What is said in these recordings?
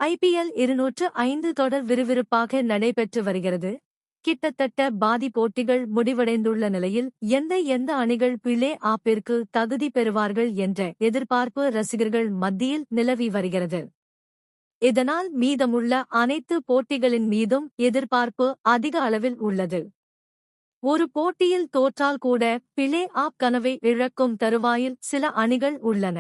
IPL 205 தொடர் விறுவிறுப்பாக நடைபெற்று வருகிறது. கிட்டத்தட்ட பாதி போட்டிகள் முடிவடைந்துள்ள நிலையில் எந்த அணிகள் பிளே ஆப்பிற்கு தகுதி பெறுவார்கள் என்ற எதிர்பார்ப்பு ரசிகர்கள் மத்தியில் நிலவி வருகிறது. இதனால் மீதமுள்ள அனைத்து போட்டிகளின் மீதும் எதிர்பார்ப்பு அதிக அளவில் உள்ளது. ஒரு போட்டியில் தோற்றால் கூட பிளே ஆப் கனவை இழக்கும் தருவாயில் சில அணிகள் உள்ளன.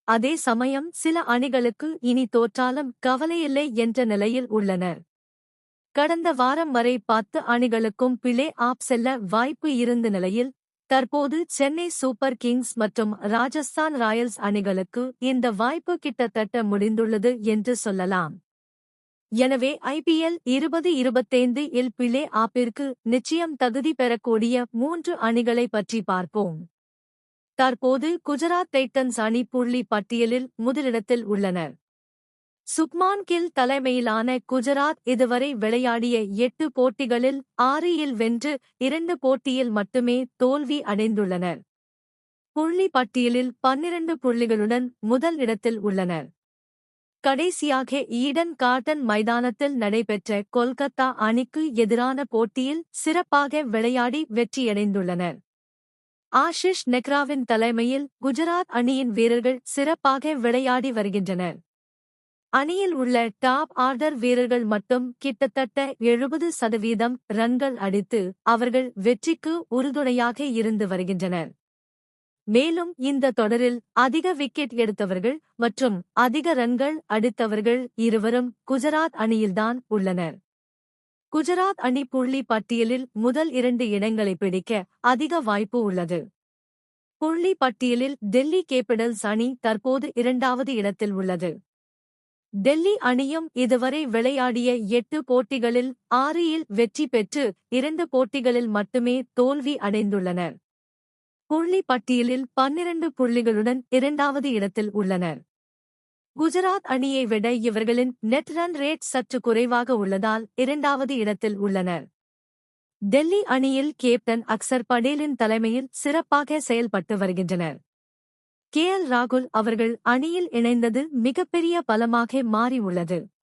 அதே சமயம் சில அணிகளுக்கு இனி தோற்றாலும் கவலையில்லை என்ற நிலையில் உள்ளனர். கடந்த வாரம் வரை 10 அணிகளுக்கும் பிளே ஆப் செல்ல வாய்ப்பு இருந்த நிலையில் தற்போது சென்னை சூப்பர் கிங்ஸ் மற்றும் ராஜஸ்தான் ராயல்ஸ் அணிகளுக்கு இந்த வாய்ப்பு கிட்டத்தட்ட முடிந்துள்ளது என்று சொல்லலாம். எனவே IPL 2025 இல் பிளே ஆப்பிற்கு நிச்சயம் தகுதி பெறக்கூடிய 3 அணிகளை பற்றி பார்ப்போம். தற்போது குஜராத் டைட்டன்ஸ் அணி புள்ளி பட்டியலில் முதலிடத்தில் உள்ளனர். சுப்மான் கில் தலைமையிலான குஜராத் இதுவரை விளையாடிய 8 போட்டிகளில் 6 வென்று 2 போட்டியில் மட்டுமே தோல்வி அடைந்துள்ளனர். புள்ளி பட்டியலில் 12 புள்ளிகளுடன் முதல் இடத்தில் உள்ளனர். கடைசியாக ஈடன் கார்டன் மைதானத்தில் நடைபெற்ற கொல்கத்தா அணிக்கு எதிரான போட்டியில் சிறப்பாக விளையாடி வெற்றியடைந்துள்ளனர். ஆஷிஷ் நெக்ராவின் தலைமையில் குஜராத் அணியின் வீரர்கள் சிறப்பாக விளையாடி வருகின்றனர். அணியில் உள்ள டாப் ஆர்டர் வீரர்கள் மட்டும் கிட்டத்தட்ட 70% ரன்கள் அடித்து அவர்கள் வெற்றிக்கு உறுதுணையாக இருந்து வருகின்றனர். மேலும் இந்த தொடரில் அதிக விக்கெட் எடுத்தவர்கள் மற்றும் அதிக ரன்கள் அடித்தவர்கள் இருவரும் குஜராத் அணியில்தான் உள்ளனர். குஜராத் அணி புள்ளி பட்டியலில் முதல் 2 இடங்களை பிடிக்க அதிக வாய்ப்பு உள்ளது. புள்ளி பட்டியலில் டெல்லி கேபிட்டல்ஸ் அணி தற்போது 2வது இடத்தில் உள்ளது. டெல்லி அணியும் இதுவரை விளையாடிய 8 போட்டிகளில் 6 வெற்றி பெற்று 2 போட்டிகளில் மட்டுமே தோல்வி அடைந்துள்ளனர். புள்ளி பட்டியலில் 12 புள்ளிகளுடன் 2வது இடத்தில் உள்ளனர். குஜராத் அணியை விட இவர்களின் நெட் ரன் ரேட் சற்று குறைவாக உள்ளதால் 2வது இடத்தில் உள்ளனர். டெல்லி அணியில் கேப்டன் அக்சர் படேலின் தலைமையில் சிறப்பாக செயல்பட்டு வருகின்றனர். KL ராகுல் அவர்கள் அணியில் இணைந்தது மிகப்பெரிய பலமாக மாறி உள்ளது.